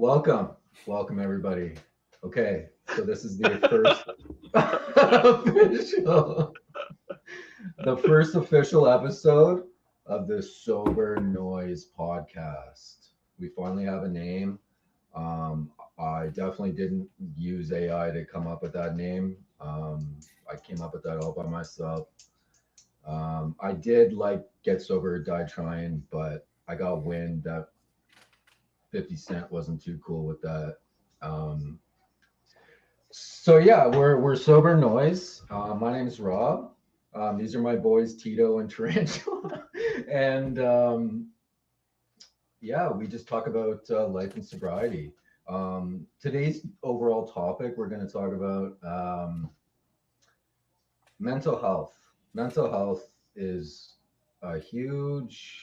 Welcome everybody. Okay, so this is the first official, the first official episode of the Sober Noise podcast. We finally have a name. I definitely didn't use AI to come up with that name. I came up with that all by myself. I did like Get Sober or Die Trying, but I got wind that 50 Cent wasn't too cool with that. Um, so yeah, we're Sober Noise. My name is Rob. These are my boys Tito and Tarantula, and yeah, we just talk about life and sobriety. Today's overall topic, we're going to talk about mental health. Mental health is a huge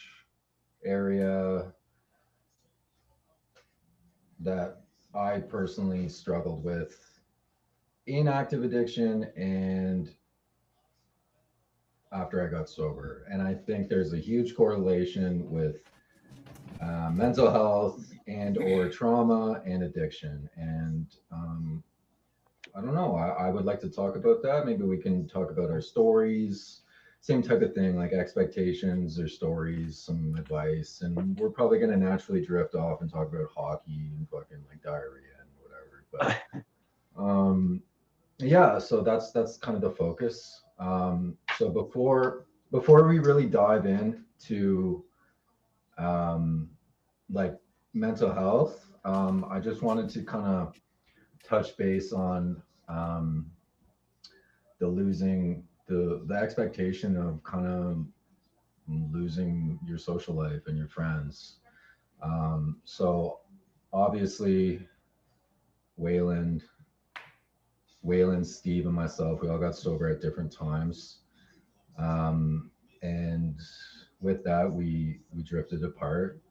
area that I personally struggled with in active addiction and after I got sober. And I think there's a huge correlation with mental health and or trauma and addiction. And I don't know, I would like to talk about that. Maybe we can talk about our stories, same type of thing, like expectations or stories, some advice. And we're probably going to naturally drift off and talk about hockey and fucking like diarrhea and whatever. But yeah, so that's kind of the focus. So before we really dive into like mental health, I just wanted to kind of touch base on the expectation of kind of losing your social life and your friends. So obviously, Wayland, Steve, and myself, we all got sober at different times. And with that, we drifted apart.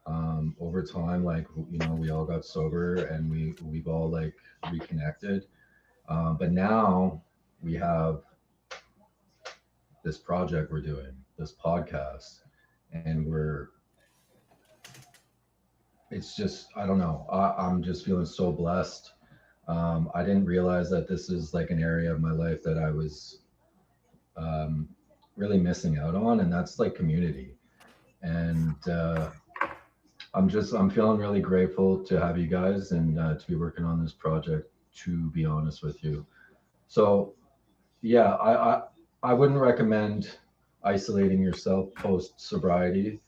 Over time, like, we all got sober and we've all like reconnected. But now we have this project we're doing, this podcast, and it's just, I don't know. I'm just feeling so blessed. I didn't realize that this is like an area of my life that I was really missing out on, and that's like community. And I'm feeling really grateful to have you guys and to be working on this project. To be honest with you, so yeah, I wouldn't recommend isolating yourself post sobriety.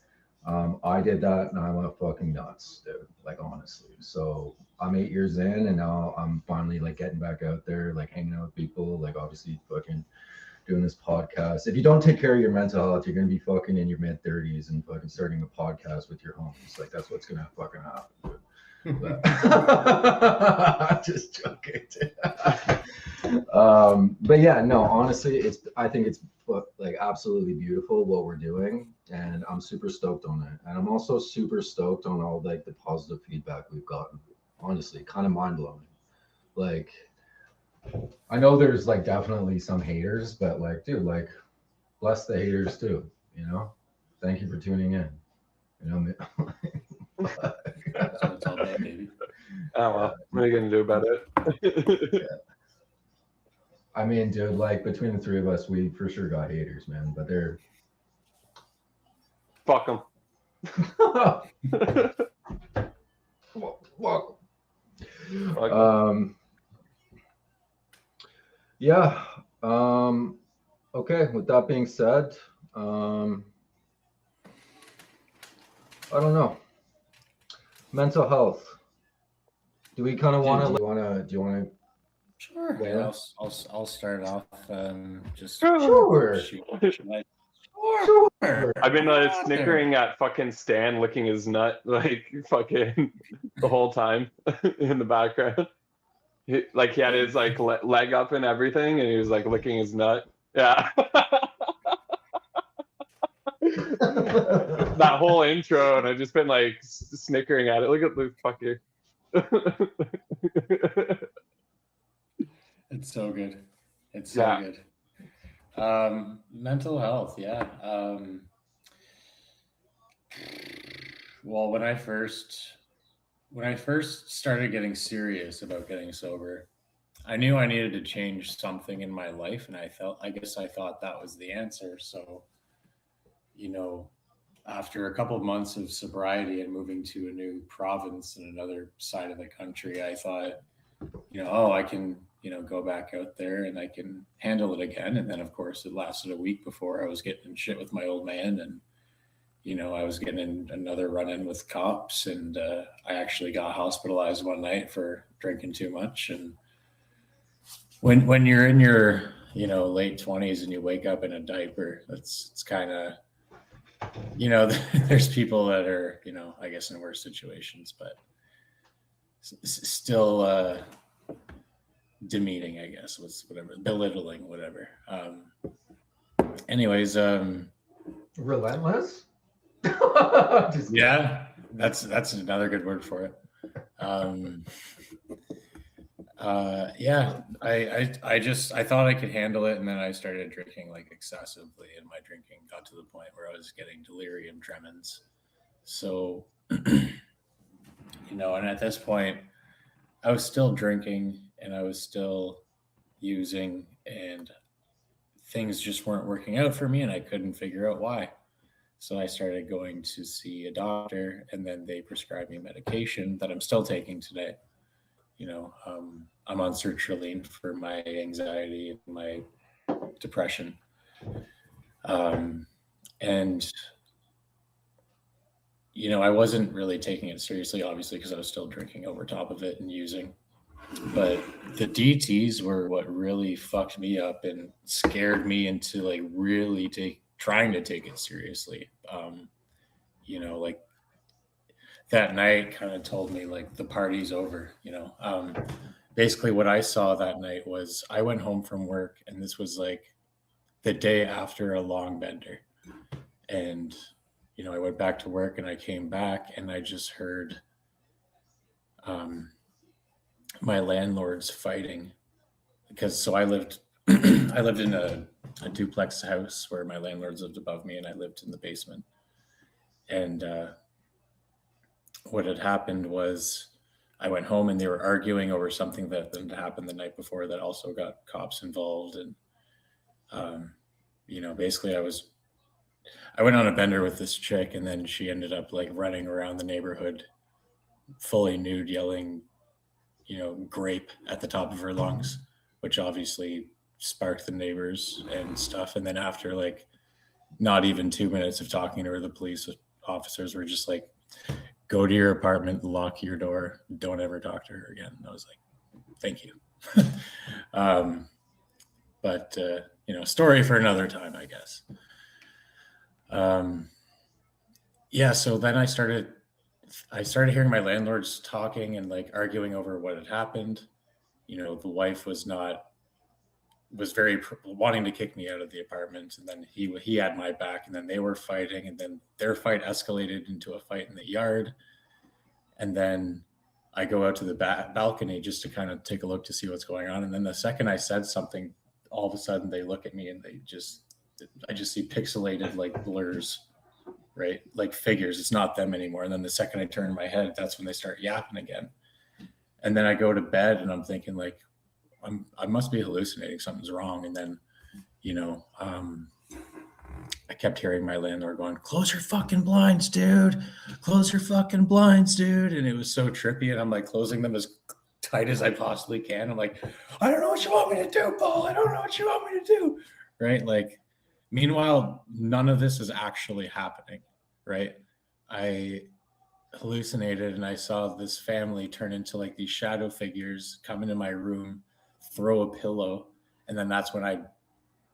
I did that and I went fucking nuts, dude. Like honestly. So I'm 8 years in and now I'm finally like getting back out there, like hanging out with people, like obviously fucking doing this podcast. If you don't take care of your mental health, you're gonna be fucking in your mid-30s and fucking starting a podcast with your homies. Like that's what's gonna fucking happen, dude. But just joking. But yeah, no, honestly, I think it's like absolutely beautiful what we're doing, and I'm super stoked on it. And I'm also super stoked on all like the positive feedback we've gotten. Honestly, kind of mind blowing. Like, I know there's like definitely some haters, but like, dude, like, bless the haters too. Thank you for tuning in. So it's all day, baby. Oh well, what are you gonna do about it? Yeah. I mean, dude, like between the three of us, we for sure got haters, man. But they're Fuck them. Fuck. Yeah. Okay. With that being said, I don't know. Mental health. Do we kind of want to? Do you want to? Sure. Yeah, I'll start off. Just Sure. Sure. I've been snickering at fucking Stan licking his nut like fucking the whole time in the background. He had his like leg up and everything, and he was like licking his nut. Yeah. That whole intro, and I've just been like snickering at it. Look at the fucker. It's so good. It's so good. Mental health, yeah. Well, when I first when I first started getting serious about getting sober, I knew I needed to change something in my life, and I thought that was the answer. So, you know, after a couple of months of sobriety and moving to a new province in another side of the country, I thought, I can, go back out there and I can handle it again. And then, of course, it lasted a week before I was getting in shit with my old man, and I was getting in another run-in with cops, and I actually got hospitalized one night for drinking too much. And when you're in your late 20s and you wake up in a diaper, it's kind of there's people that are I guess in worse situations, but still demeaning, I guess, was whatever, belittling, whatever. Anyways, relentless. Yeah, that's another good word for it. Yeah, I thought I could handle it, and then I started drinking like excessively, and my drinking got to the point where I was getting delirium tremens. So, and at this point, I was still drinking and I was still using, and things just weren't working out for me, and I couldn't figure out why. So I started going to see a doctor, and then they prescribed me medication that I'm still taking today. I'm on sertraline for my anxiety and my depression. And, I wasn't really taking it seriously, obviously, because I was still drinking over top of it and using. But the DTs were what really fucked me up and scared me into like really trying to take it seriously. Like that night kind of told me like the party's over. Basically what I saw that night was I went home from work, and this was like the day after a long bender, and I went back to work, and I came back, and I just heard my landlords fighting, because so I lived in a duplex house where my landlords lived above me, and I lived in the basement. And what had happened was I went home, and they were arguing over something that had happened the night before that also got cops involved. And basically I went on a bender with this chick, and then she ended up like running around the neighborhood fully nude, yelling grape at the top of her lungs, which obviously sparked the neighbors and stuff. And then after like not even 2 minutes of talking to her, the police officers were just like, go to your apartment, lock your door, don't ever talk to her again. And I was like, thank you. But story for another time, I guess. Yeah, so then I started hearing my landlords talking and like arguing over what had happened. The wife was very wanting to kick me out of the apartment, and then he had my back, and then they were fighting, and then their fight escalated into a fight in the yard. And then I go out to the balcony just to kind of take a look to see what's going on. And then the second I said something, all of a sudden they look at me, and I just see pixelated like blurs, right? Like figures. It's not them anymore. And then the second I turn my head, that's when they start yapping again. And then I go to bed, and I'm thinking like, I must be hallucinating. Something's wrong. And then, I kept hearing my landlord going, close your fucking blinds, dude. Close your fucking blinds, dude. And it was so trippy. And I'm like closing them as tight as I possibly can. I'm like, I don't know what you want me to do, Paul. I don't know what you want me to do. Right? Like, meanwhile, none of this is actually happening. Right? I hallucinated, and I saw this family turn into like these shadow figures come into my room, throw a pillow, and then that's when I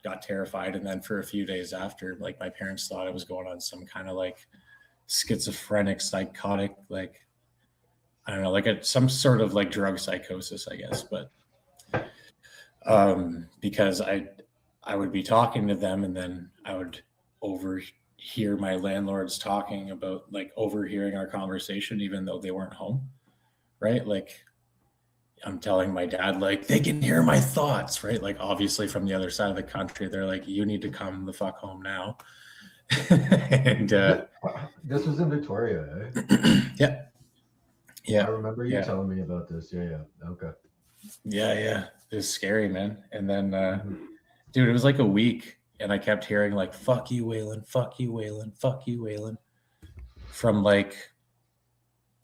got terrified. And then for a few days after, like my parents thought I was going on some kind of like schizophrenic, psychotic, like I don't know, like some sort of like drug psychosis, I guess. But because I would be talking to them, and then I would overhear my landlords talking about like overhearing our conversation, even though they weren't home, right? Like I'm telling my dad, like, they can hear my thoughts, right? Like, obviously from the other side of the country, they're like, you need to come the fuck home now. And this was in Victoria, eh? Yeah. Yeah. I remember you telling me about this. Yeah. Okay. Yeah. It was scary, man. And then, dude, it was like a week, and I kept hearing like "fuck you, Waylon, fuck you, Waylon, fuck you, Waylon," from like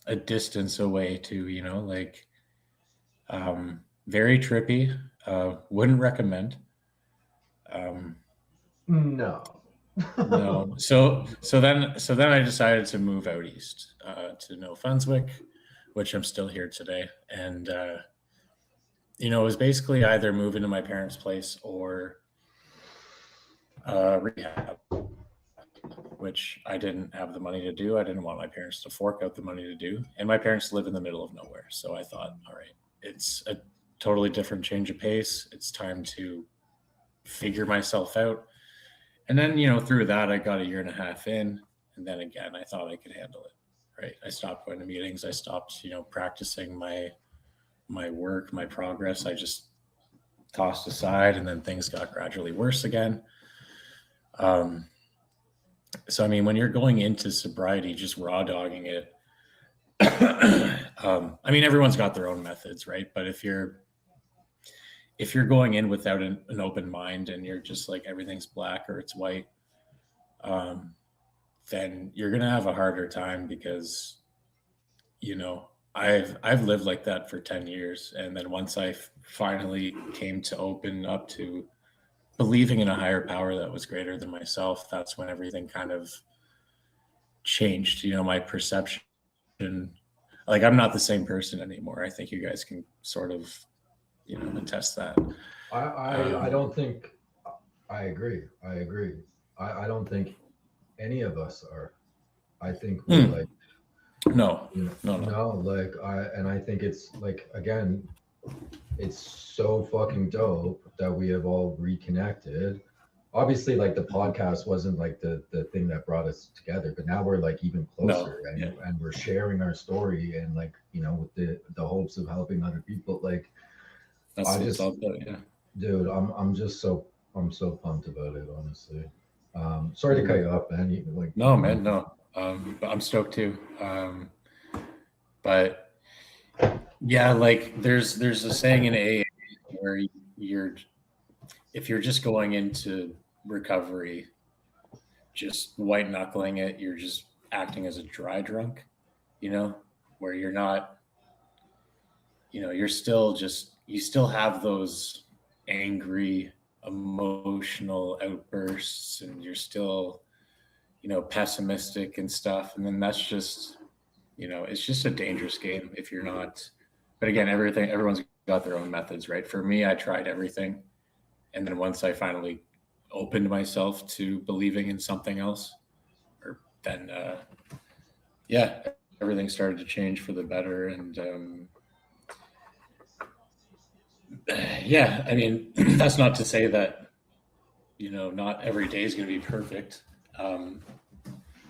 a distance away too. Like very trippy. Wouldn't recommend. No. No. So then I decided to move out east to New Brunswick, which I'm still here today, and it was basically either move into my parents' place or rehab, which I didn't have the money to do. I didn't want my parents to fork out the money to do, and my parents live in the middle of nowhere. So I thought, all right, it's a totally different change of pace. It's time to figure myself out. And then, through that, I got a year and a half in. And then again, I thought I could handle it. Right. I stopped going to meetings. I stopped, practicing my work, my progress. I just tossed aside, and then things got gradually worse again. So, I mean, when you're going into sobriety, just raw dogging it, I mean, everyone's got their own methods, right? But if you're going in without an open mind, and you're just like everything's black or it's white, then you're gonna have a harder time, because I've lived like that for 10 years, and then once I finally came to open up to believing in a higher power that was greater than myself, that's when everything kind of changed. My perception, like, I'm not the same person anymore. I think you guys can sort of attest that. I don't think. I agree. I don't think any of us are. I think we like. No. Like I think it's like, again, it's so fucking dope that we have all reconnected. Obviously, like, the podcast wasn't like the thing that brought us together, but now we're like even closer, and we're sharing our story, and like, with the hopes of helping other people. Like, that's what it's all about, dude, I'm so pumped about it, honestly. Sorry to cut you off, man. No, man, no. But I'm stoked too. But yeah, like there's a saying in AA where if you're just going into recovery, just white knuckling it, you're just acting as a dry drunk, where you're not, you're still you still have those angry emotional outbursts, and you're still, pessimistic and stuff. And then that's just, it's just a dangerous game if you're not. But again, everyone's got their own methods, right? For me, I tried everything. And then once I finally opened myself to believing in something else, then everything started to change for the better. And I mean, that's not to say that, not every day is going to be perfect.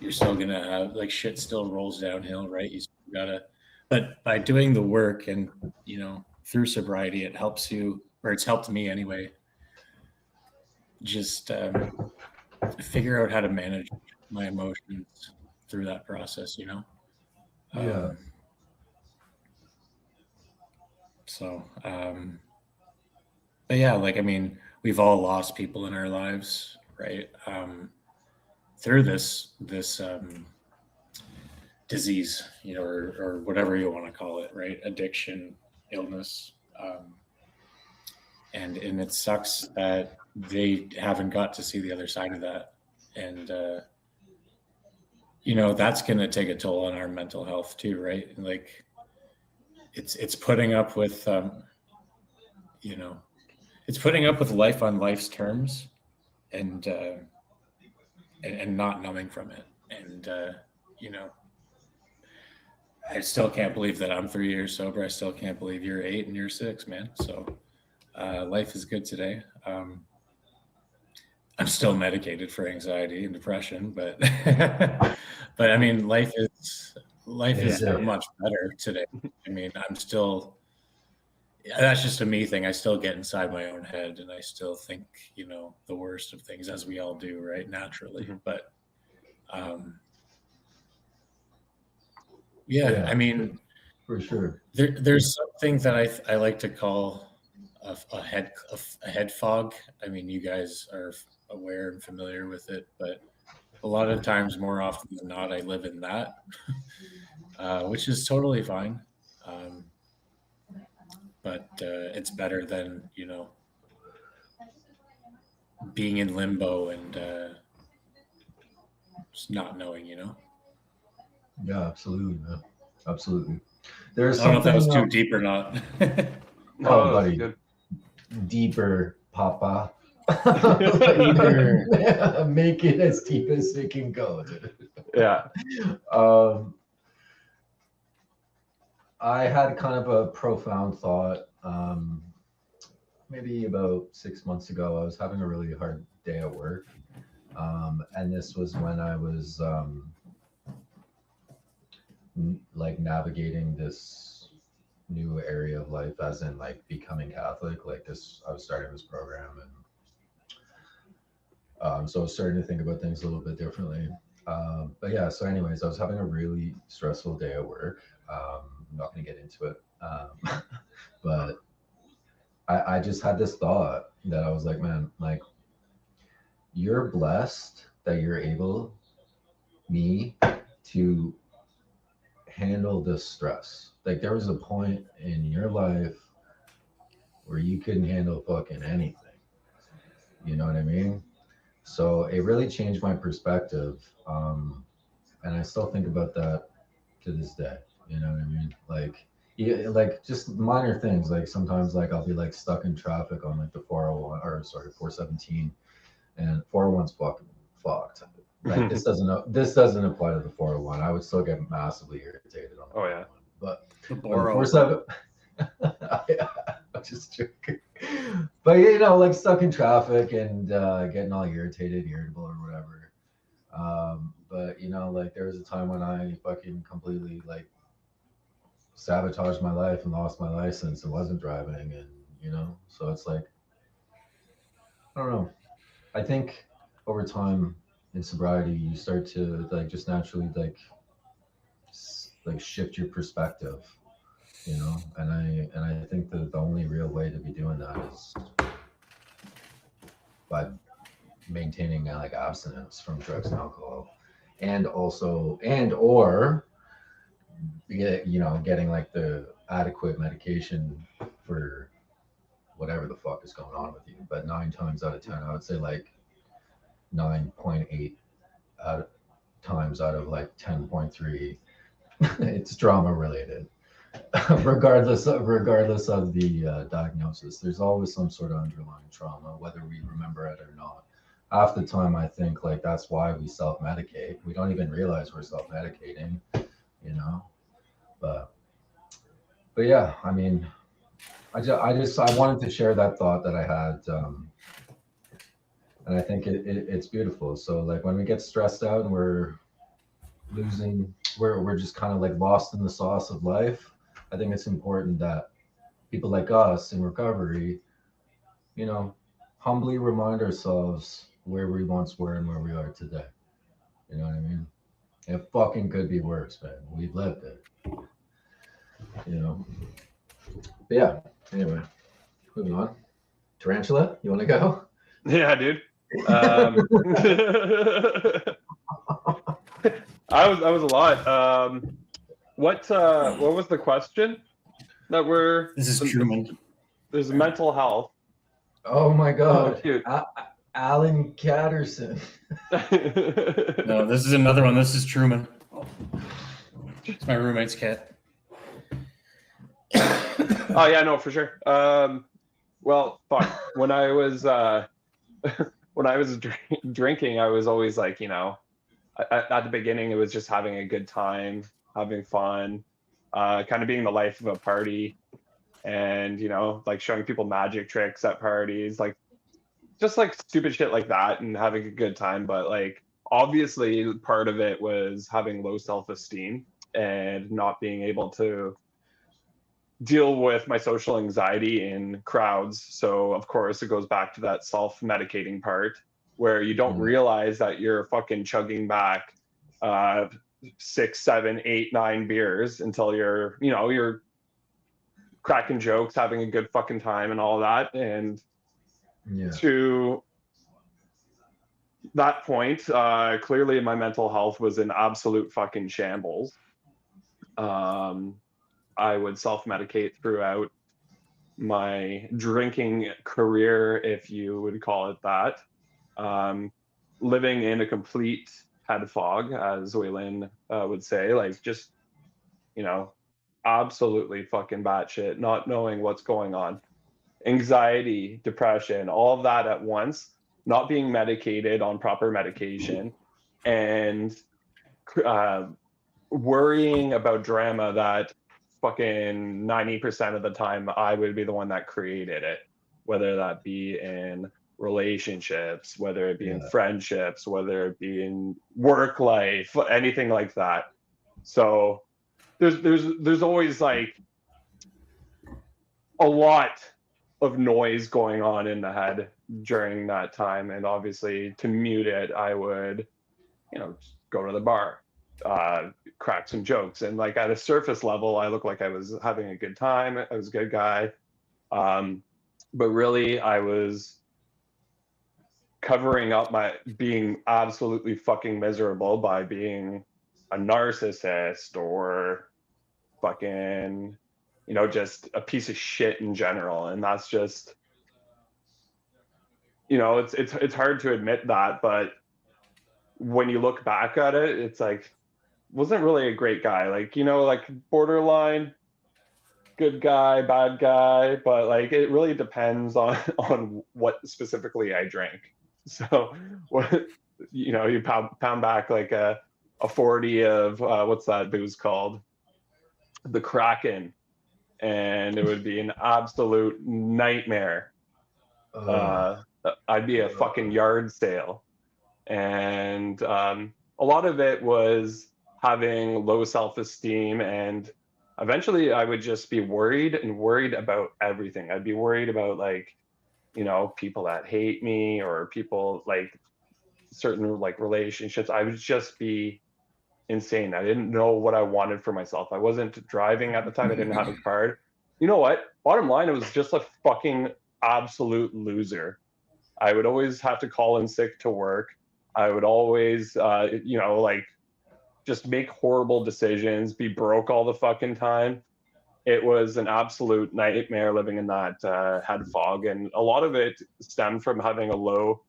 You're still going to have, like, shit still rolls downhill, right? You still gotta, but by doing the work and, through sobriety, it helps you, or it's helped me anyway, just figure out how to manage my emotions through that process, Yeah. So, but yeah, like, I mean, we've all lost people in our lives, right? Through this disease, or whatever you want to call it, right? Addiction, illness, and it sucks that they haven't got to see the other side of that, and that's going to take a toll on our mental health too, right? And like, it's putting up with it's putting up with life on life's terms, and not numbing from it. And I still can't believe that I'm 3 years sober. I still can't believe you're 8 and you're 6, man. So life is good today. I'm still medicated for anxiety and depression, but but I mean, life is much better today. I mean, I'm still, that's just a me thing. I still get inside my own head, and I still think, the worst of things, as we all do, right? Naturally. Mm-hmm. But I mean, for sure. There's something that I like to call a head fog. I mean, you guys are aware and familiar with it, but a lot of times, more often than not, I live in that, which is totally fine. But it's better than, you know, being in limbo and just not knowing, you know. Yeah, absolutely, man. Absolutely. There's I don't know if that was something, too deep or not. No, Oh, that's buddy. good. deeper, Papa. Deeper. Make it as deep as it can go, dude. Yeah. I had kind of a profound thought. Maybe about 6 months ago, I was having a really hard day at work. And this was when I was like navigating this new area of life, as in like becoming Catholic. Like this, I was starting this program, and so I was starting to think about things a little bit differently. But yeah, so anyways, I was having a really stressful day at work. I'm not going to get into it, but I just had this thought that I was like, man, like you're blessed that you're able, me, to handle this stress. Like there was a point in your life where you couldn't handle fucking anything. You know what I mean? So it really changed my perspective. And I still think about that to this day. You know what I mean? Like, yeah, like just minor things. Like sometimes, like I'll be like stuck in traffic on like the 401 or sorry 417, and 401's fucking fucked. Like this doesn't apply to the 401. I would still get massively irritated on the 401. But The on the Boro. 47, I'm just joking. But you know, like stuck in traffic and getting all irritated, irritable, or whatever. But you know, like there was a time when I fucking completely like sabotaged my life and lost my license and wasn't driving, and you know, so it's like I don't know. I think over time in sobriety, you start to like just naturally like shift your perspective, you know. And I think that the only real way to be doing that is by maintaining like abstinence from drugs and alcohol, and also or you know, getting like the adequate medication for whatever the fuck is going on with you. But 9 times out of 10, I would say like 9.8 times out of like 10.3, it's trauma related. regardless of the diagnosis, there's always some sort of underlying trauma, whether we remember it or not. Half the time, I think like that's why we self-medicate. We don't even realize we're self-medicating, you know. But yeah, I mean, I wanted to share that thought that I had, and I think it's beautiful. So like when we get stressed out and we're just kind of like lost in the sauce of life, I think it's important that people like us in recovery, you know, humbly remind ourselves where we once were and where we are today. You know what I mean? It fucking could be worse, man. We've lived it. You know. But yeah. Anyway, moving on. Tarantula, you want to go? Yeah, dude. I was a lot. What was the question that we're? This is Truman. There's mental health. Oh my God. Oh, cute. Alan Catterson. No, this is another one. This is Truman. It's my roommate's cat. Oh yeah, no, for sure. Well, fuck. When I was drinking, I was always like, you know, at the beginning, it was just having a good time, having fun, kind of being the life of a party, and you know, like showing people magic tricks at parties, like just like stupid shit like that, and having a good time. But like, obviously, part of it was having low self-esteem and not being able to deal with my social anxiety in crowds. So of course it goes back to that self-medicating part where you don't realize that you're fucking chugging back 6, 7, 8, 9 beers until you're cracking jokes, having a good fucking time and all that. And Yeah. to that point, clearly my mental health was in absolute fucking shambles. I would self-medicate throughout my drinking career, if you would call it that. Living in a complete head fog, as Waylon would say, like just, absolutely fucking batshit, not knowing what's going on. Anxiety, depression, all of that at once, not being medicated on proper medication, and worrying about drama that fucking 90% of the time I would be the one that created it, whether that be in relationships, whether it be in friendships, whether it be in work life, anything like that. So there's always like a lot of noise going on in the head during that time. And obviously to mute it, I would, just go to the bar, crack some jokes. And like at a surface level, I looked like I was having a good time. I was a good guy. But really I was covering up my being absolutely fucking miserable by being a narcissist or fucking, just a piece of shit in general. And that's just, it's hard to admit that, but when you look back at it, it's like, wasn't really a great guy. Like, like borderline good guy, bad guy, but like it really depends on what specifically I drank. So what, you pound back like a 40 of what's that booze called? The Kraken, and it would be an absolute nightmare. I'd be a fucking yard sale. And a lot of it was having low self-esteem, and eventually I would just be worried about everything. I'd be worried about like, people that hate me or people like certain like relationships. I would just be insane. I didn't know what I wanted for myself. I wasn't driving at the time. I didn't have a card. You know what? Bottom line, I was just a fucking absolute loser. I would always have to call in sick to work. I would always, like just make horrible decisions, be broke all the fucking time. It was an absolute nightmare living in that head fog. And a lot of it stemmed from having a low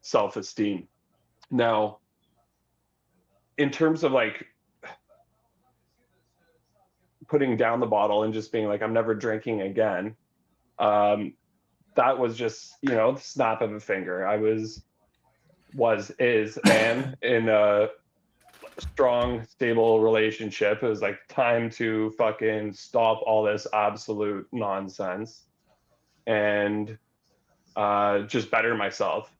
self-esteem. Now, in terms of like putting down the bottle and just being like, I'm never drinking again. That was just, the snap of a finger. I is, and in a strong, stable relationship. It was like time to fucking stop all this absolute nonsense and just better myself.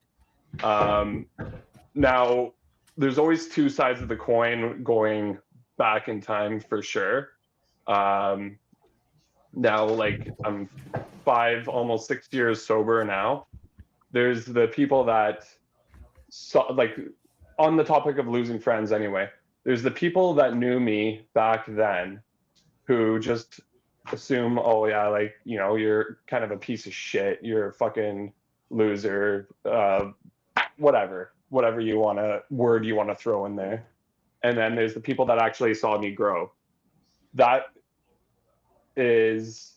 Now, there's always two sides of the coin going back in time for sure. Now, like I'm 5, almost 6 years sober now. There's the people that like on the topic of losing friends anyway, there's the people that knew me back then who just assume, oh yeah, like, you're kind of a piece of shit, you're a fucking loser, whatever word you want to throw in there. And then there's the people that actually saw me grow. That is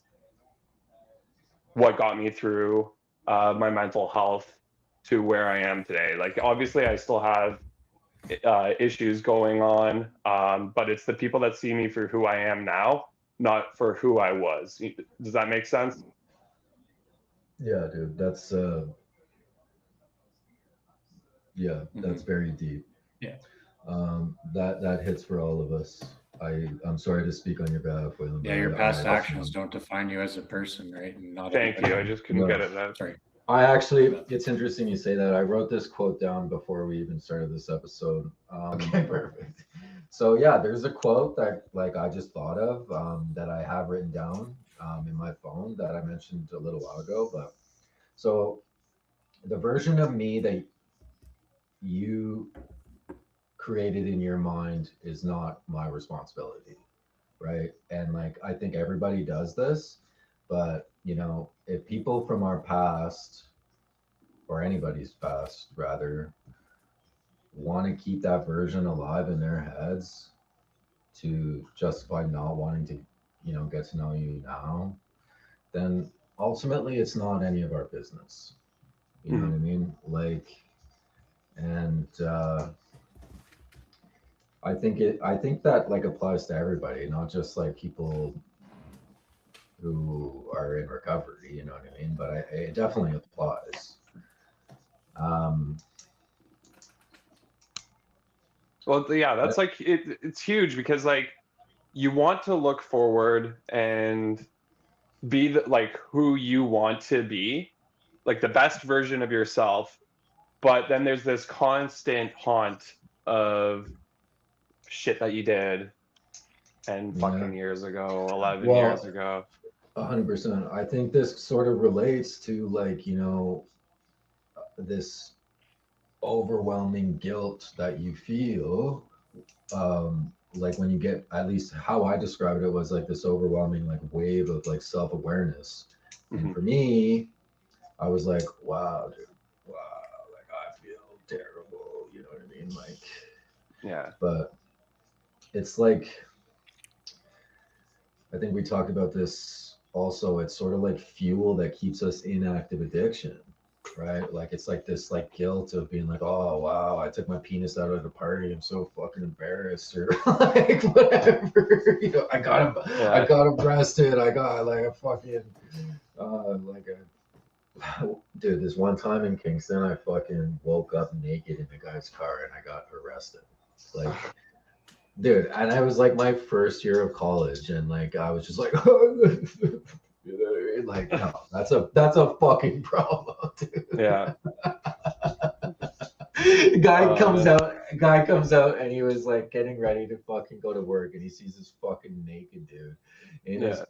what got me through my mental health to where I am today. Like, obviously I still have issues going on, but it's the people that see me for who I am now, not for who I was. Does that make sense? Yeah, dude, that's that's very deep. Yeah. That hits for all of us. I'm sorry to speak on your behalf, Waylon. Yeah, your past actions don't define you as a person, right? And not Thank you. I just couldn't get it out. Sorry. It's interesting you say that. I wrote this quote down before we even started this episode. Okay, perfect. So yeah, there's a quote that like I just thought of that I have written down in my phone that I mentioned a little while ago. But so the version of me that you created in your mind is not my responsibility, right? And like I think everybody does this, but you know, if people from our past or anybody's past rather want to keep that version alive in their heads to justify not wanting to, you know, get to know you now, then ultimately it's not any of our business. You know what I mean? Like, and I think that like applies to everybody, not just like people who are in recovery, you know what I mean? But it definitely applies. Um, Well, yeah, that's like it's huge because like you want to look forward and be like who you want to be, like the best version of yourself. But then there's this constant haunt of shit that you did 10 fucking years ago, 11 years ago. 100%. I think this sort of relates to like, you know, this overwhelming guilt that you feel, like when you get, at least how I described it was like this overwhelming like wave of like self-awareness. And for me, I was like, wow, dude, wow, like I feel terrible, you know what I mean? Like, yeah. But it's like, I think we talked about this also. It's sort of like fuel that keeps us in active addiction, right? Like it's like this like guilt of being like, oh wow, I took my penis out at a party. I'm so fucking embarrassed, or like whatever. You know, I got arrested. I got like a fucking like a dude. This one time in Kingston, I fucking woke up naked in the guy's car and I got arrested. Like. Dude, and I was like my first year of college, and like I was just like, you know what I mean? Like, no, that's a fucking problem, dude. Yeah. Guy comes out, and he was like getting ready to fucking go to work, and he sees this fucking naked dude in his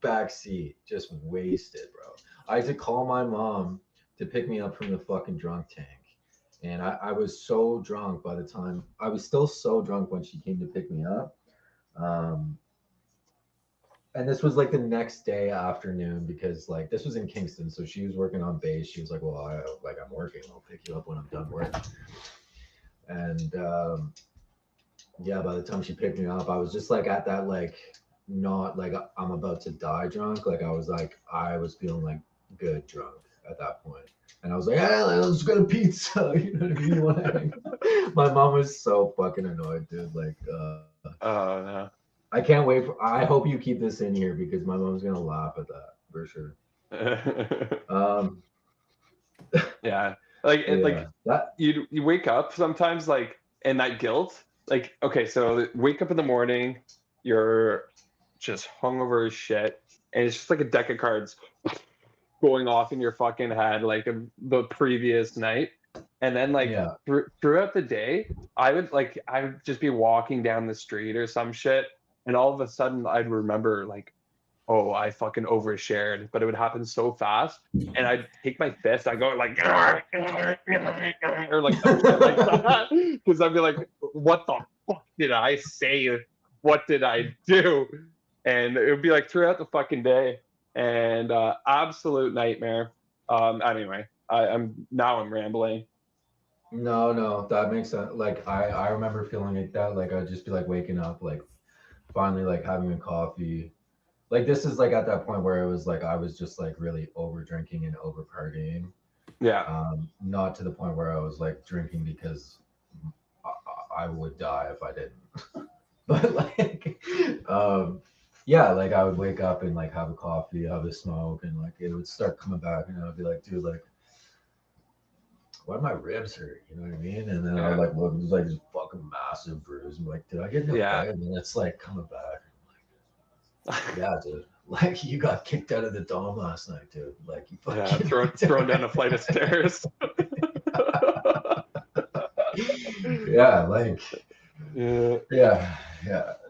back seat, just wasted, bro. I had to call my mom to pick me up from the fucking drunk tank. And I was so drunk by the time, I was still so drunk when she came to pick me up. And this was like the next day afternoon because like this was in Kingston. So she was working on base. She was like, well, I'm working. I'll pick you up when I'm done work. And yeah, by the time she picked me up, I was just like at that, like, not like I'm about to die drunk. Like I was feeling like good drunk at that point. And I was like, hey, let's get a pizza. You know what I mean? You want to hang? My mom was so fucking annoyed, dude. Like, oh no. I can't wait I hope you keep this in here because my mom's gonna laugh at that for sure. Yeah. Like like that you wake up sometimes like and that guilt. Like, okay, so wake up in the morning, you're just hungover as shit, and it's just like a deck of cards going off in your fucking head like the previous night. And then like throughout the day, I would just be walking down the street or some shit, and all of a sudden I'd remember like, oh, I fucking overshared, but it would happen so fast, and I'd take my fist, I go like, or like that, because I'd be like, what the fuck did I say? What did I do? And it would be like throughout the fucking day. And absolute nightmare. Anyway, I'm rambling. No, that makes sense. Like I remember feeling like that. Like I'd just be like waking up, like finally like having a coffee. Like this is like at that point where it was like I was just like really over drinking and over partying. Yeah. Not to the point where I was like drinking because I would die if I didn't. But like yeah, like I would wake up and like have a coffee, have a smoke, and like it would start coming back, and I'd be like, dude, like, why do my ribs hurt? You know what I mean? And then I like look, it was like this fucking massive bruise. I'm like, did I get in a fight? And then it's like coming back. Like, yeah, dude. Like you got kicked out of the dome last night, dude. Like you fucking thrown down a flight of stairs. Yeah, like yeah.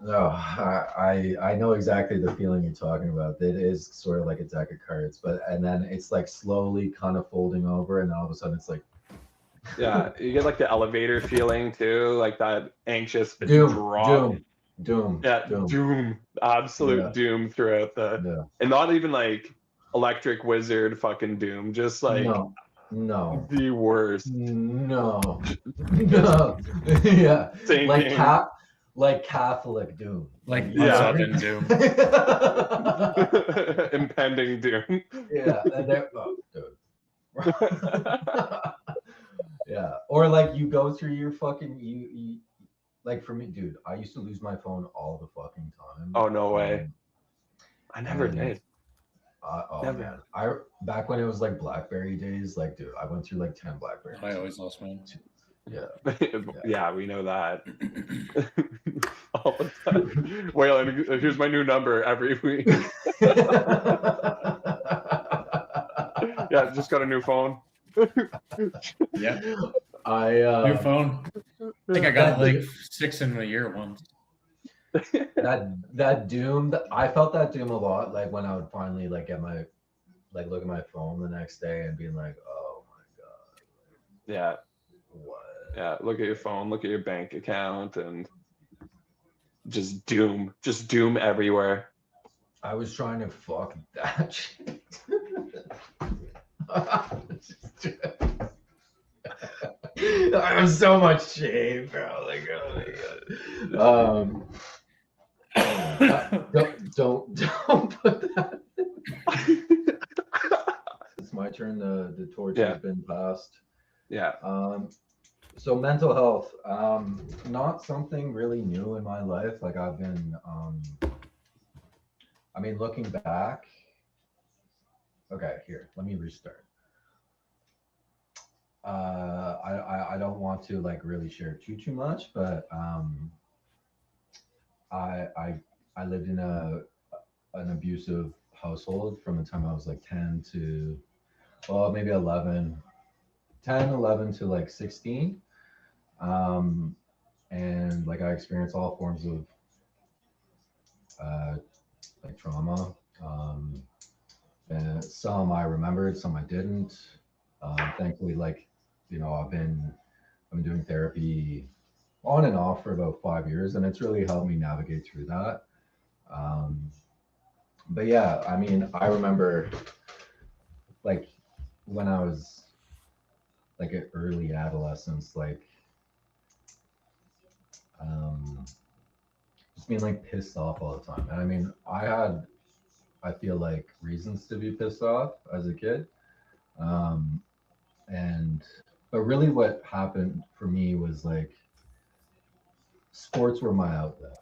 No, I know exactly the feeling you're talking about. It is sort of like a deck of cards, and then it's like slowly kind of folding over, and then all of a sudden it's like Yeah, you get like the elevator feeling too, like that anxious Doom, drop. doom, Yeah, doom. doom, absolute Yeah. doom throughout the, Yeah. and not even like electric wizard fucking doom, just like No. the worst. No. No. Yeah. Same Like thing. like Catholic doom. Like Yeah. sudden doom. Impending doom. Yeah. And dude. Yeah. Or like you go through your fucking you like for me, dude, I used to lose my phone all the fucking time. Oh, no way. I never and did. oh Never. man, I back when it was like BlackBerry days, like dude, I went through like 10 Blackberries. I always lost mine. Yeah. Yeah, we know that. All the time. Waylon, here's my new number every week. Yeah, just got a new phone. Yeah. New I phone. I think I got like 6 in a year once. that doom, I felt that doom a lot, like when I would finally like get my look at my phone the next day and being like, oh my god, Yeah, what? yeah. Look at your phone, look at your bank account, and just doom everywhere. I was trying to fuck that shit. I have so much shame, bro. Like, oh my god. Don't put that. It's my turn. The torch has been passed. Yeah. So mental health, not something really new in my life. Like I've been, I mean, looking back. Okay, here, let me restart. I don't want to like really share too much, but I lived in an abusive household from the time I was like 10 to, well, maybe 11 to like 16. And like I experienced all forms of like trauma. And some I remembered, some I didn't. Thankfully, like, you know, I've been doing therapy on and off for about 5 years, and it's really helped me navigate through that. But yeah, I mean, I remember like when I was like an early adolescence, like just being like pissed off all the time. And I mean, I feel like reasons to be pissed off as a kid. But really what happened for me was like sports were my outlet.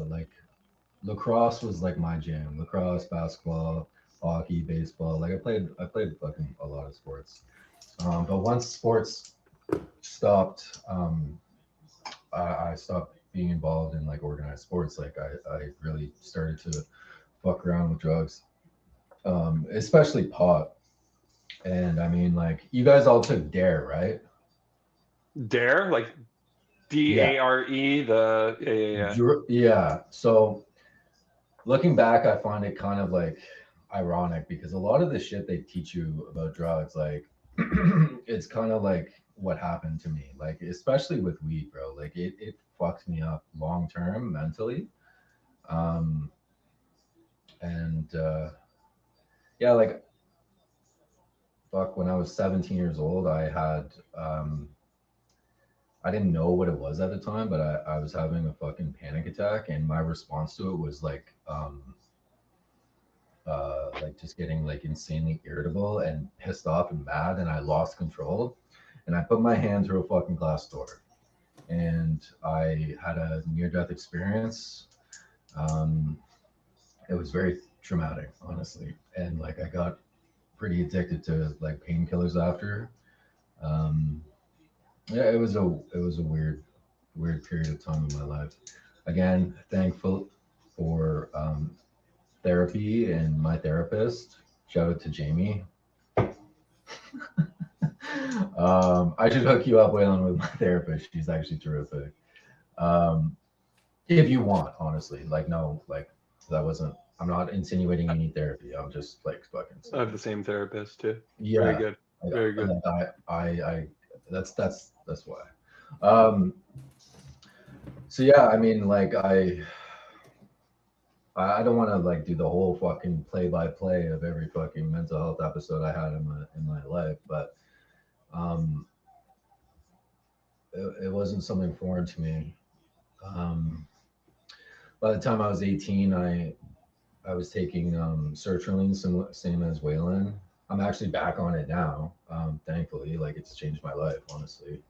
Like lacrosse was like my jam. Lacrosse, basketball, hockey, baseball. Like I played fucking a lot of sports. But once sports stopped, I stopped being involved in like organized sports. Like I really started to fuck around with drugs, especially pot. And I mean, like you guys all took Dare, right? Dare, like DARE. Yeah. So looking back, I find it kind of like ironic because a lot of the shit they teach you about drugs, like it's kind of like what happened to me, like especially with weed, bro. Like it fucks me up long term mentally. And yeah, like fuck, when I was 17 years old, I had I didn't know what it was at the time, but I was having a fucking panic attack, and my response to it was like just getting like insanely irritable and pissed off and mad, and I lost control, and I put my hand through a fucking glass door, and I had a near-death experience. It was very traumatic, honestly, and like I got pretty addicted to like painkillers after. Yeah, it was a weird period of time in my life. Again, thankful for therapy and my therapist. Shout out to Jamie. I should hook you up, Waylon, with my therapist. She's actually terrific. If you want, honestly, like no, like that wasn't. I'm not insinuating you need therapy. I'm just like fucking. I have the same therapist too. Yeah. Very good. Very good. I that's why. Um, so yeah, I mean, like I don't want to like do the whole fucking play-by-play of every fucking mental health episode I had in my life, but um, it wasn't something foreign to me. Um, by the time I was 18, I was taking sertraline, same as Waylon. I'm actually back on it now. Thankfully, like it's changed my life. Honestly,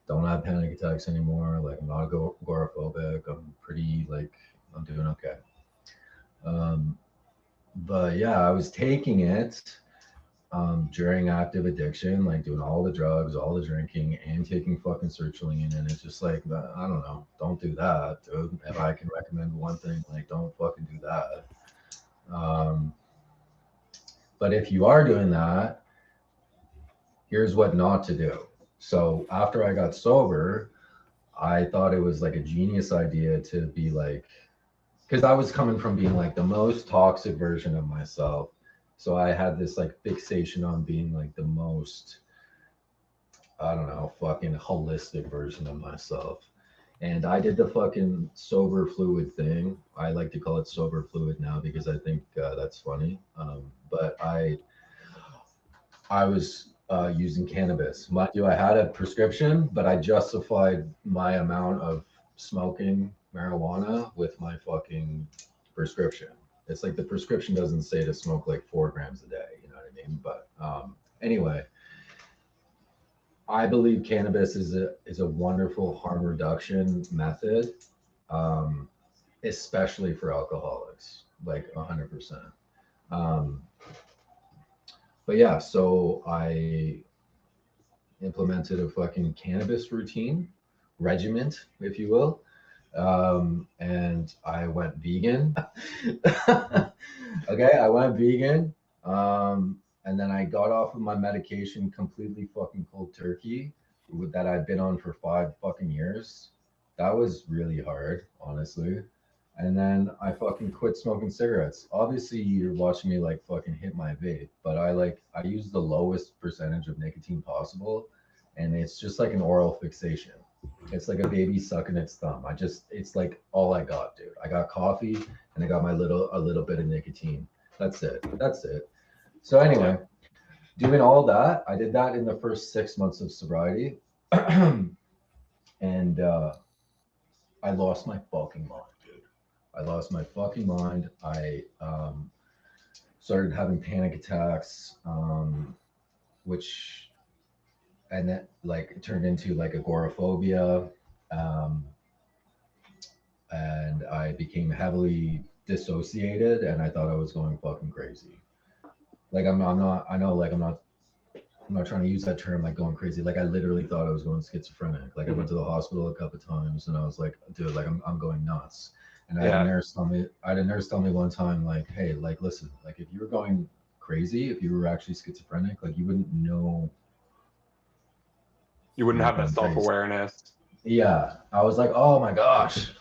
don't have panic attacks anymore. Like I'm not agoraphobic. I'm pretty like I'm doing okay. Um, but yeah, I was taking it during active addiction, like doing all the drugs, all the drinking, and taking fucking sertraline. And it's just like, I don't know, don't do that, dude. If I can recommend one thing, like, don't fucking do that. But if you are doing that, here's what not to do. So after I got sober, I thought it was like a genius idea to be like, because I was coming from being like the most toxic version of myself. So I had this like fixation on being like the most, I don't know, fucking holistic version of myself. And I did the fucking sober fluid thing. I like to call it sober fluid now because I think that's funny. But I was using cannabis. Mind you, I had a prescription, but I justified my amount of smoking marijuana with my fucking prescription. It's like the prescription doesn't say to smoke like 4 grams a day, you know what I mean? But anyway, I believe cannabis is a wonderful harm reduction method, especially for alcoholics, like 100%. Um, but yeah, so I implemented a fucking cannabis routine, regiment, if you will. And I went vegan. Okay, I went vegan. And then I got off of my medication completely fucking cold turkey that I'd been on for 5 fucking years. That was really hard, honestly. And then I fucking quit smoking cigarettes. Obviously, you're watching me like fucking hit my vape, but I use the lowest percentage of nicotine possible, and it's just like an oral fixation. It's like a baby sucking its thumb. It's like all I got, dude. I got coffee and I got a little bit of nicotine. That's it. That's it. So anyway, doing all that, I did that in the first 6 months of sobriety, and I lost my fucking mind, dude. I lost my fucking mind. I started having panic attacks, which and that like turned into like agoraphobia, um, and I became heavily dissociated, and I thought I was going fucking crazy. Like I'm not. I know, like I'm not trying to use that term like going crazy. Like I literally thought I was going schizophrenic. Like I went to the hospital a couple of times and I was like, dude, like I'm going nuts. And I had a nurse tell me one time, like, hey, like listen, like if you were going crazy, if you were actually schizophrenic, like you wouldn't know. You wouldn't have that self-awareness. Yeah. I was like, oh my gosh.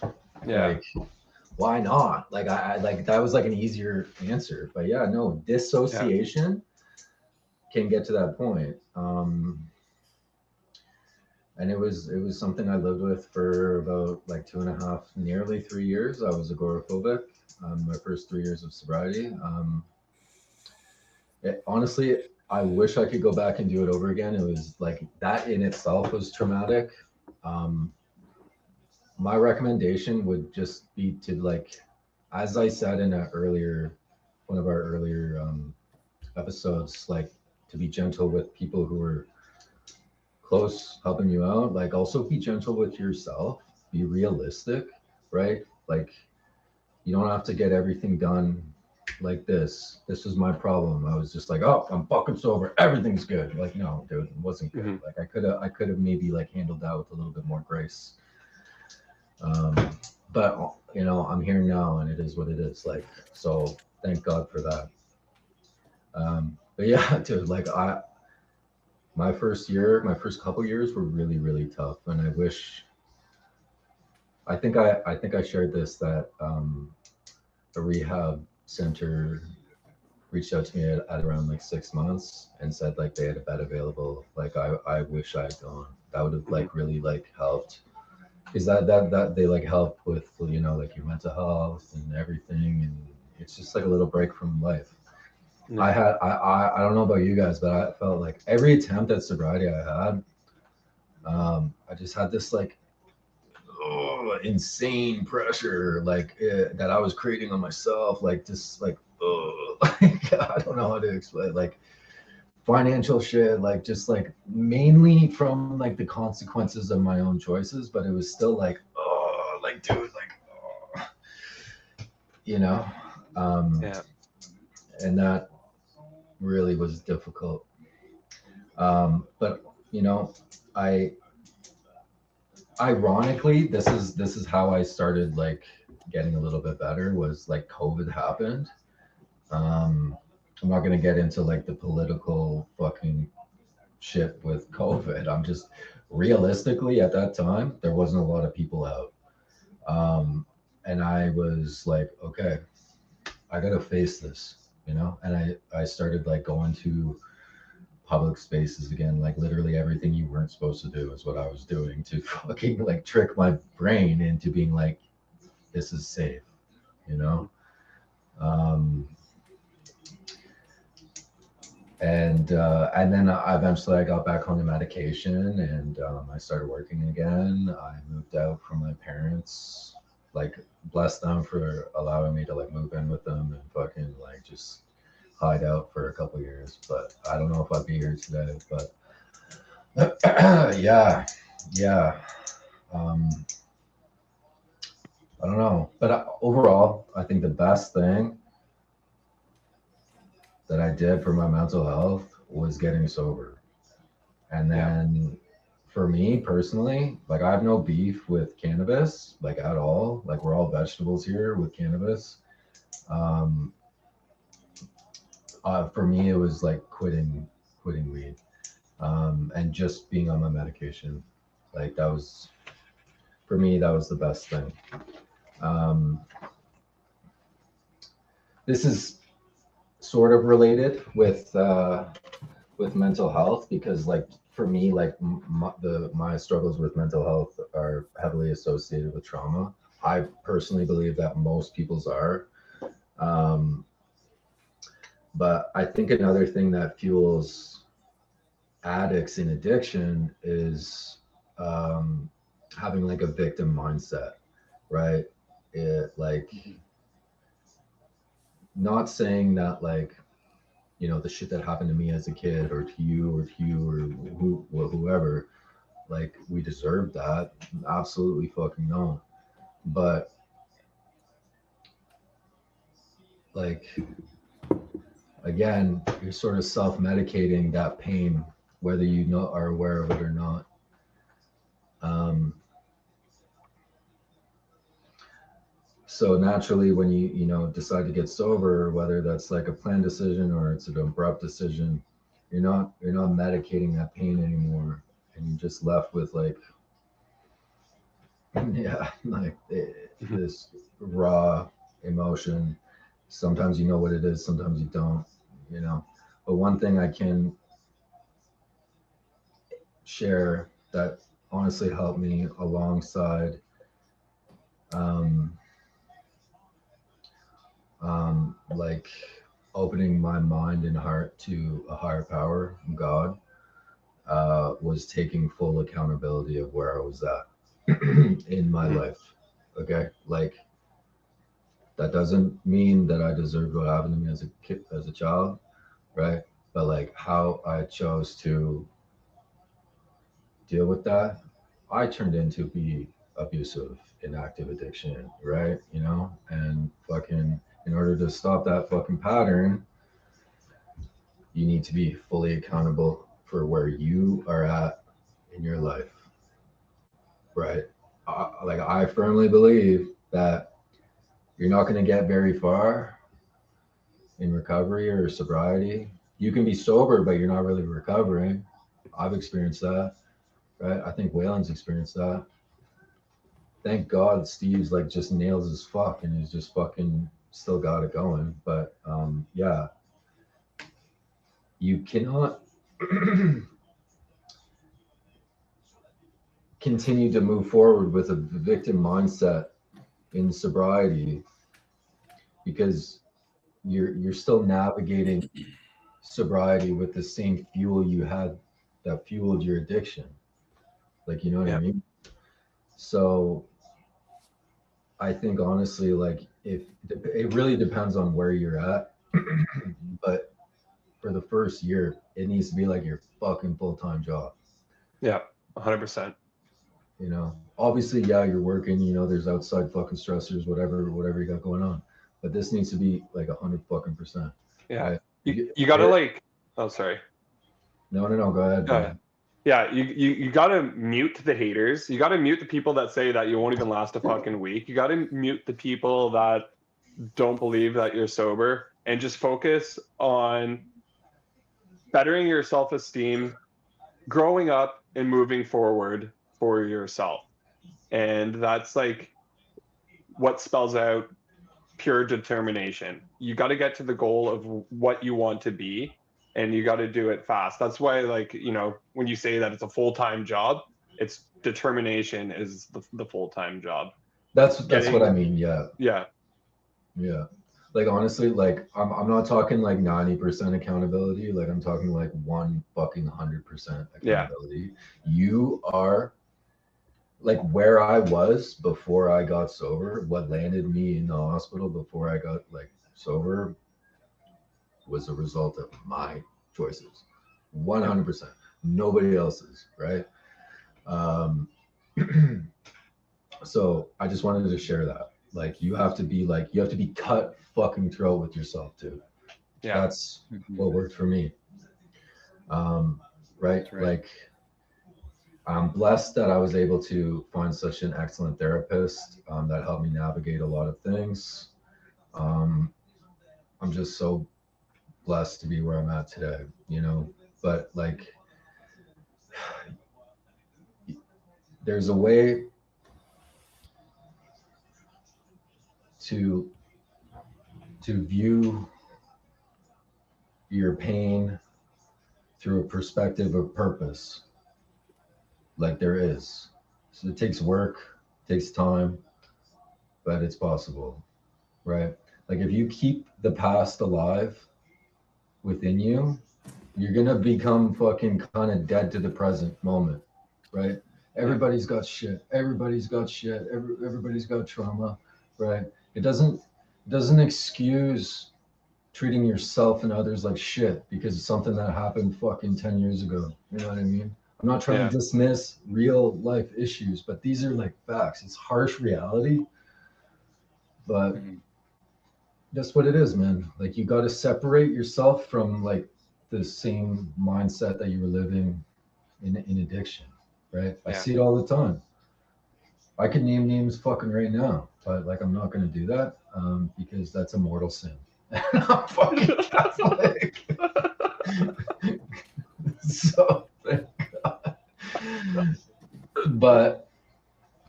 Yeah. Like, why not? Like I like that was like an easier answer. But yeah, no, dissociation can get to that point. And it was something I lived with for about like 2.5, nearly 3 years. I was agoraphobic. My first 3 years of sobriety. Honestly, I wish I could go back and do it over again. It was like that in itself was traumatic. My recommendation would just be to like, as I said in one of our earlier episodes, like to be gentle with people who are close helping you out. Like also be gentle with yourself, be realistic, right? Like you don't have to get everything done like this was my problem. I was just like, oh, I'm fucking sober, everything's good. Like no, dude, it wasn't good. Like I could have maybe like handled that with a little bit more grace. But you know, I'm here now and it is what it is. Like, so thank God for that. But yeah, dude, like my first couple years were really, really tough. And I wish, I think I shared this, that a rehab center reached out to me at around like 6 months and said like they had a bed available. Like I wish I had gone. That would have like really like helped. Is that they like help with, you know, like your mental health and everything, and it's just like a little break from life. Yeah. I don't know about you guys, but I felt like every attempt at sobriety I had, I just had this like insane pressure like that I was creating on myself, like just like like I don't know how to explain, like financial shit, like just like mainly from like the consequences of my own choices, but it was still like like dude, like you know, Yeah. and that really was difficult. But you know, I ironically, this is how I started like getting a little bit better, was like COVID happened. um I'm not gonna get into like the political fucking shit with COVID. I'm just realistically at that time there wasn't a lot of people out. And I was like, okay, I gotta face this, you know. And I started like going to public spaces again, like literally everything you weren't supposed to do is what I was doing to fucking like trick my brain into being like, this is safe, you know. um and then eventually I got back on the medication, and I started working again. I moved out from my parents, like bless them for allowing me to like move in with them and fucking like just hide out for a couple years. But I don't know if I'd be here today. But yeah, yeah. Um, I don't know. But overall, I think the best thing that I did for my mental health was getting sober. And then for me personally, like I have no beef with cannabis, like at all. Like we're all vegetables here with cannabis. Um, for me, it was like quitting weed, and just being on my medication. Like that was, for me, that was the best thing. Um, this is sort of related with mental health, because like for me, like my struggles with mental health are heavily associated with trauma. I personally believe that most people's are. um, but I think another thing that fuels addicts in addiction is having like a victim mindset, right? It like, not saying that like, you know, the shit that happened to me as a kid or to you or whoever, like we deserve that. Absolutely fucking no. But like, again, you're sort of self-medicating that pain, whether you know are aware of it or not. So naturally, when you know decide to get sober, whether that's like a planned decision or it's an abrupt decision, you're not medicating that pain anymore, and you're just left with like, yeah, like this raw emotion. Sometimes you know what it is, sometimes you don't, you know. But one thing I can share that honestly helped me alongside um, like opening my mind and heart to a higher power, God, was taking full accountability of where I was at in my life. Okay, like that doesn't mean that I deserved what happened to me as a kid, as a child, right? But like how I chose to deal with that, I turned into be abusive in active addiction, right? You know, and fucking in order to stop that fucking pattern, you need to be fully accountable for where you are at in your life, right? Like I firmly believe that you're not going to get very far in recovery or sobriety. You can be sober, but you're not really recovering. I've experienced that, right? I think Waylon's experienced that. Thank God Steve's like just nails as fuck and he's just fucking still got it going. But yeah, you cannot continue to move forward with a victim mindset in sobriety, because you're still navigating sobriety with the same fuel you had that fueled your addiction. Like, you know what I mean? So I think honestly, like, if it really depends on where you're at, but for the first year, it needs to be like your fucking full-time job. Yeah, 100%. You know, obviously, yeah, you're working, you know, there's outside fucking stressors, whatever you got going on, but this needs to be like 100%. Yeah. Right? You gotta like, oh, sorry. No, go ahead. Yeah, you gotta mute the haters. You gotta mute the people that say that you won't even last a fucking week. You gotta mute the people that don't believe that you're sober, and just focus on bettering your self-esteem, growing up and moving forward for yourself. And that's like what spells out pure determination. You got to get to the goal of what you want to be, and you got to do it fast. That's why, like, you know, when you say that it's a full-time job, it's determination is the full-time job. That's what I mean. Yeah. Like, honestly, like, I'm not talking like 90% accountability. Like, I'm talking like 100% accountability. You are like where I was before I got sober. What landed me in the hospital before I got like sober was a result of my choices. 100%. Nobody else's, right? So I just wanted to share that. Like, you have to be cut fucking throat with yourself, dude. Yeah. That's what worked for me. Right? Like, I'm blessed that I was able to find such an excellent therapist that helped me navigate a lot of things. I'm just so blessed to be where I'm at today, you know. But like, there's a way to view your pain through a perspective of purpose. Like, there is. So it takes work, takes time, but it's possible, right? Like, if you keep the past alive within you, you're gonna become fucking kind of dead to the present moment, right? Everybody's got shit. Everybody's got trauma, right? It doesn't excuse treating yourself and others like shit because it's something that happened fucking 10 years ago. You know what I mean? I'm not trying to dismiss real life issues, but these are like facts. It's harsh reality, but that's what it is, man. Like, you got to separate yourself from like the same mindset that you were living in addiction, right? I see it all the time. I could name names fucking right now, but like, I'm not going to do that because that's a mortal sin. I'm fucking Catholic. So thank God. But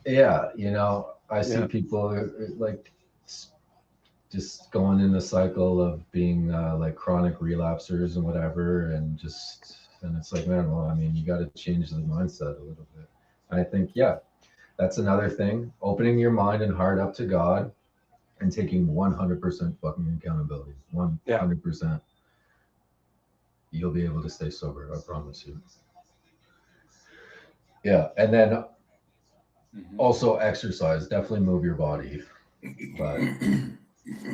yeah, you know, I see people like just going in a cycle of being like chronic relapsers and whatever, and it's like, man, well, I mean, you got to change the mindset a little bit. And I think, that's another thing, opening your mind and heart up to God and taking 100% fucking accountability. 100%. You'll be able to stay sober, I promise you. Yeah, and then also exercise. Definitely move your body. But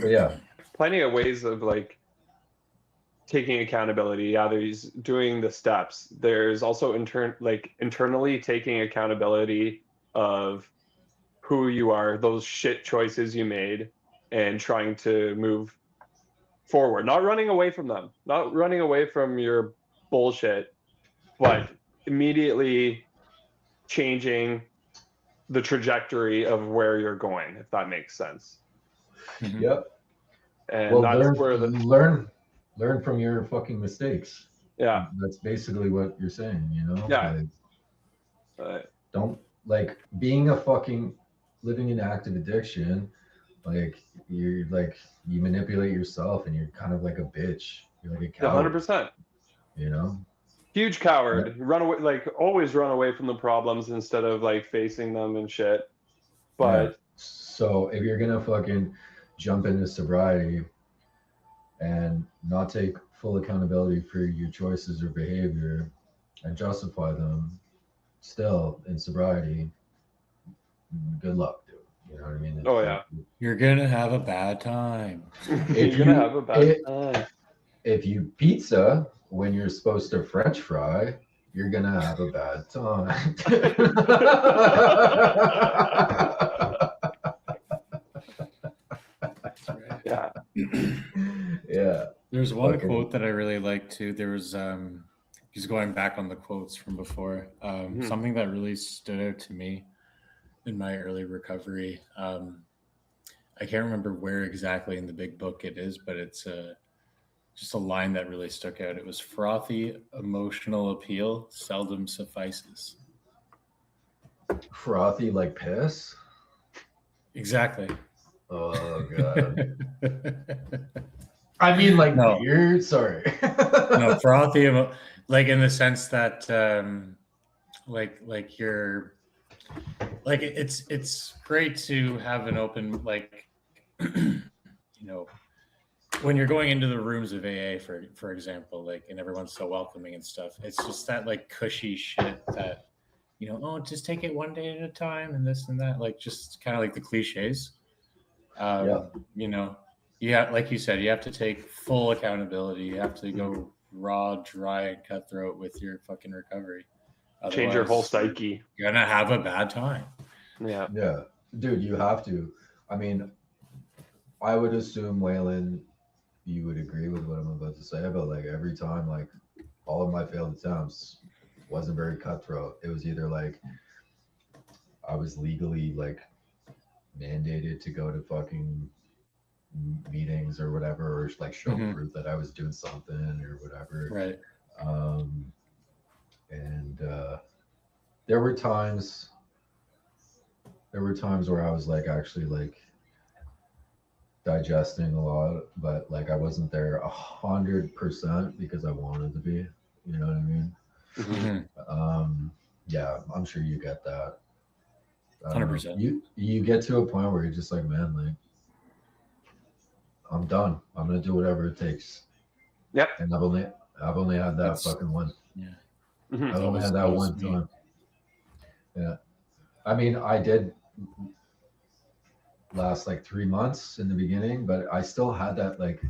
yeah. Plenty of ways of like taking accountability. Yeah, there's doing the steps. There's also internally taking accountability of who you are, those shit choices you made, and trying to move forward, not running away from them, not running away from your bullshit, but immediately changing the trajectory of where you're going, if that makes sense. Yep. And well, that's where learn from your fucking mistakes. Yeah. That's basically what you're saying, you know? Yeah. Don't like living in active addiction. Like, you manipulate yourself and you're kind of like a bitch. You're like a coward. 100%. you know. Huge coward. Run away, like always run away from the problems instead of like facing them and shit. But so if you're gonna fucking jump into sobriety and not take full accountability for your choices or behavior and justify them still in sobriety, good luck, dude. You know what I mean? Oh, yeah. You're gonna have a bad time. You're gonna have a bad time. If you pizza when you're supposed to French fry, you're gonna have a bad time. That's right. Yeah. Yeah. There's one quote that I really like too. There was just going back on the quotes from before. Something that really stood out to me in my early recovery. I can't remember where exactly in the big book it is, but it's just a line that really stuck out. It was frothy emotional appeal seldom suffices. Frothy like piss? Exactly. Oh god. I mean, like beer. Sorry. No, frothy, like in the sense that, like you're, like it's great to have an open, like, you know, when you're going into the rooms of AA, for example, like, and everyone's so welcoming and stuff. It's just that like cushy shit that, you know, oh, just take it one day at a time and this and that, like just kind of like the cliches. You know. Yeah, like you said, you have to take full accountability. You have to go raw, dry, and cutthroat with your fucking recovery. Otherwise, change your whole psyche. You're gonna have a bad time. Yeah. Yeah, dude, you have to. I mean, I would assume, Waylon, you would agree with what I'm about to say, but like every time, like all of my failed attempts wasn't very cutthroat. It was either like I was legally like mandated to go to fucking meetings or whatever, or like show proof that I was doing something or whatever. Right. And there were times where I was like actually like digesting a lot, but like I wasn't there 100% because I wanted to be. You know what I mean? Mm-hmm. Yeah, I'm sure you get that. 100%. You get to a point where you're just like, man, like I'm done. I'm gonna do whatever it takes. Yep. And I've only had that fucking one. Yeah. I've only had that one time. Yeah. I mean, I did last like 3 months in the beginning, but I still had that like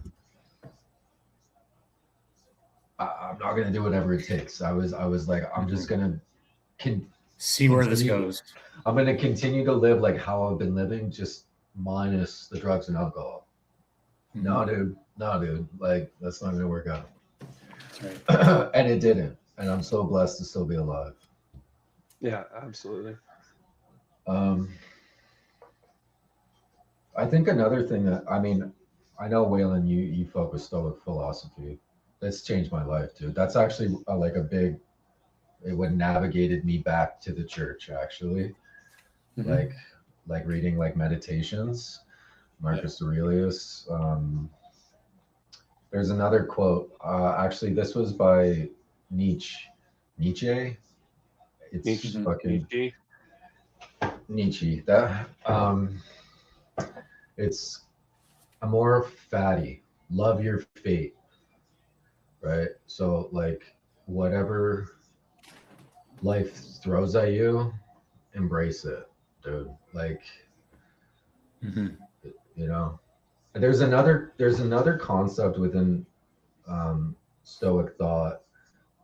I'm not gonna do whatever it takes. I was like, I'm just gonna see where this goes. I'm gonna continue to live like how I've been living, just minus the drugs and alcohol. No, dude. Like that's not gonna work out. That's right. And it didn't. And I'm so blessed to still be alive. Yeah, absolutely. I think another thing that I know, Waylon, you focus Stoic philosophy. That's changed my life, dude. That's actually like a big. It what navigated me back to the church, actually. Like reading like meditations. Marcus Aurelius. There's another quote. Actually, this was by Nietzsche. It's fucking Nietzsche. That it's amor fati. Love your fate. Right. So like whatever life throws at you, embrace it, dude. Like. You know, there's another concept within Stoic thought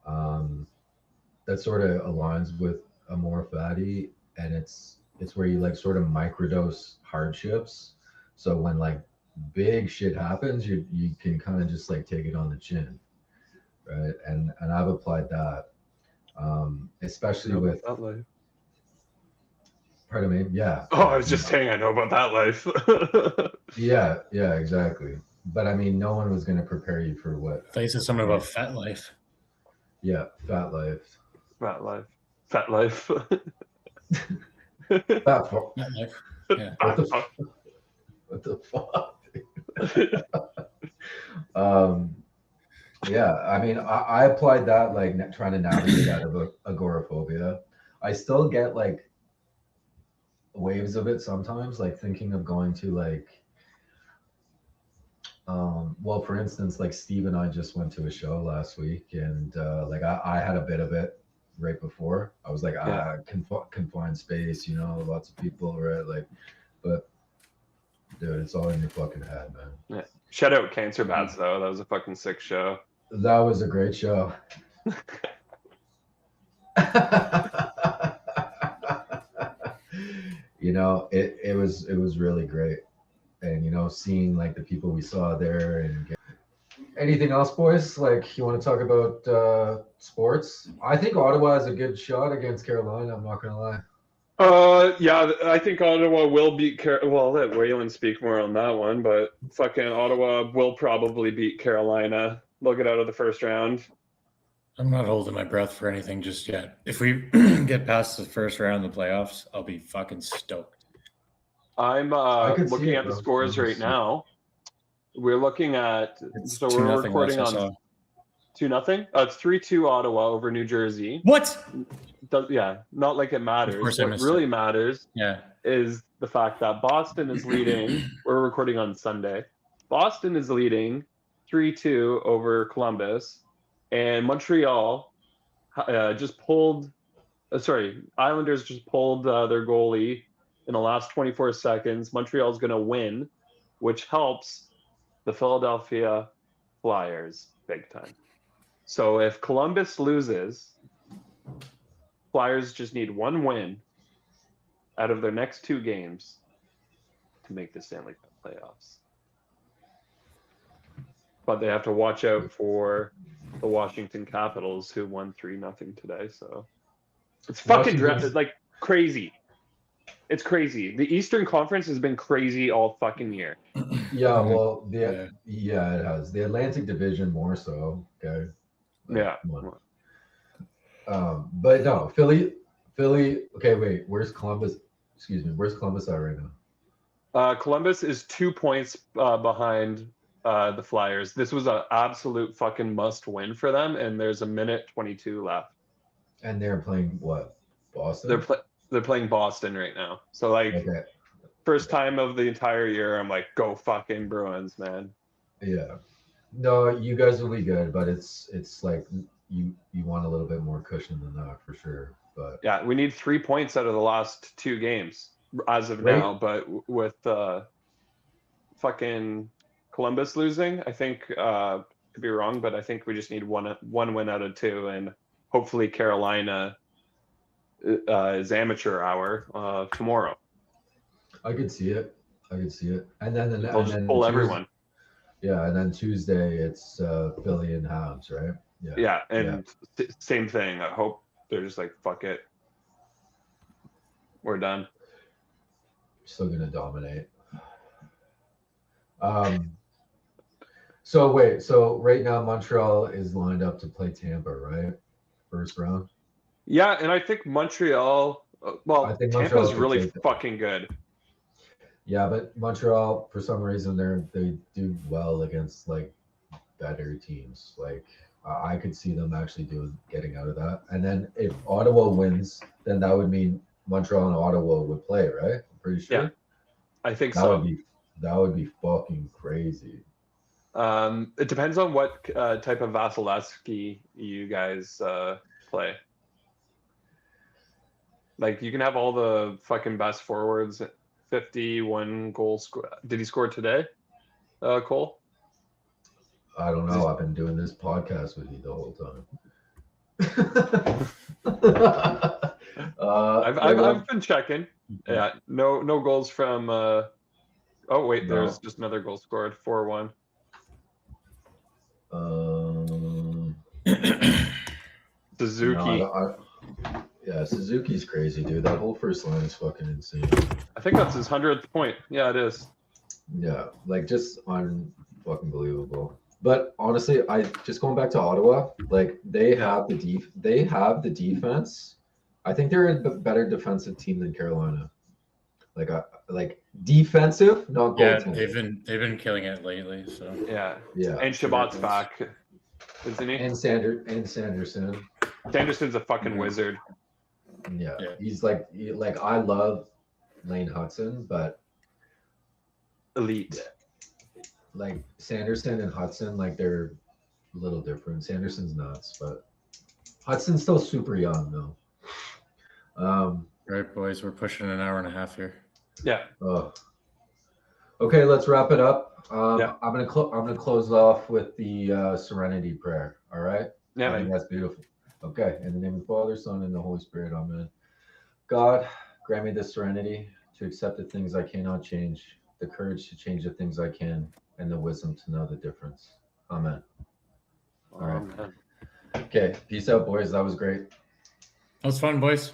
that sort of aligns with amor fati, and it's where you like sort of microdose hardships. So when like big shit happens, you can kind of just like take it on the chin, right? And I've applied that, especially with. Pardon me. Yeah. Oh, I was just saying, I know about that life. Yeah, exactly. But I mean, no one was going to prepare you for what. They said something about fat life. Yeah, fat life. Fat life. Fat life. Fat life. Yeah. What the fuck? Yeah, I mean, I applied that like trying to navigate out of agoraphobia. I still get like waves of it sometimes, like thinking of going to like, well, for instance, like Steve and I just went to a show last week, and like I had a bit of it right before. I was like, Yeah. confined space, you know, lots of people, right? Like, but dude, it's all in your fucking head, man. Yeah. Shout out Cancer Bats though. That was a fucking sick show. That was a great show. You know, it was really great, and you know, seeing like the people we saw there, and anything else, boys? Like, you want to talk about sports? I think Ottawa has a good shot against Carolina. I'm not gonna lie. Yeah, I think Ottawa will beat well, let Waylon speak more on that one, but fucking Ottawa will probably beat Carolina. They'll get out of the first round. I'm not holding my breath for anything just yet. If we get past the first round of the playoffs, I'll be fucking stoked. I'm looking at the scores right now. We're looking at so we're recording on 2-0. It's 3-2 Ottawa over New Jersey. What? Yeah, not like it matters. What really matters is the fact that Boston is leading. We're recording on Sunday. Boston is leading 3-2 over Columbus, and Montreal just pulled. Islanders just pulled their goalie in the last 24 seconds. Montreal's going to win, which helps the Philadelphia Flyers big time. So if Columbus loses, Flyers just need one win out of their next 2 games to make the Stanley Cup playoffs. But they have to watch out for the Washington Capitals, who won 3-0 today. So it's fucking like crazy. It's crazy. The Eastern Conference has been crazy all fucking year. Yeah, well, it has. The Atlantic Division more so. Okay. Yeah. But no, Philly. Okay, wait. Where's Columbus? Excuse me. Where's Columbus at right now? Columbus is 2 points behind the Flyers. This was an absolute fucking must win for them, and there's a minute 22 left. And they're playing what? Boston. They're playing Boston right now. So like, first time of the entire year, I'm like, go fucking Bruins, man. Yeah. No, you guys will be good, but it's like you want a little bit more cushion than that for sure. But yeah, we need 3 points out of the last 2 games as of now. But with fucking Columbus losing, I think could be wrong, but I think we just need one win out of 2, and hopefully Carolina is amateur hour tomorrow. I could see it. And then they'll just pull everyone. Yeah, and then Tuesday it's Philly and Habs, right? Yeah, and same thing. I hope they're just like, fuck it, we're done. Still gonna dominate. So right now Montreal is lined up to play Tampa, right? First round. Yeah, and I think Montreal. Well, I think Tampa's really fucking good. Yeah, but Montreal, for some reason, they do well against like better teams. Like I could see them actually getting out of that. And then if Ottawa wins, then that would mean Montreal and Ottawa would play, right? I'm pretty sure. Yeah, I think so. That would be fucking crazy. It depends on what type of Vasilevsky you guys play. Like, you can have all the fucking best forwards. 51 goals. Did he score today, Cole? I don't know. I've been doing this podcast with you the whole time. I've been checking. Yeah, no goals from. Oh wait, there's just another goal scored. 4-1. Suzuki. Yeah, Suzuki's crazy, dude. That whole first line is fucking insane. I think that's his 100th point. Yeah, it is. Yeah, like just unfucking believable. But honestly, I just going back to Ottawa, like they have the defense. I think they're a better defensive team than Carolina. Like defensive, not goaltending. They've been killing it lately. So yeah. And Shabbat's back. isn't he? And Sanderson. Sanderson's a fucking wizard. Yeah. Yeah. He's like I love Lane Hudson, but Elite. like Sanderson and Hudson, like they're a little different. Sanderson's nuts, but Hudson's still super young though. Right, boys, we're pushing an hour and a half here. Yeah. Oh. Okay, let's wrap it up. Yeah. I'm gonna close off with the Serenity prayer. All right. Yeah, I think man. that's beautiful. Okay, in the name of the Father, Son, and the Holy Spirit, amen. God, grant me the serenity to accept the things I cannot change, the courage to change the things I can, and the wisdom to know the difference. Amen. All right. Oh, man. Okay, peace out, boys. That was great. That was fun, boys.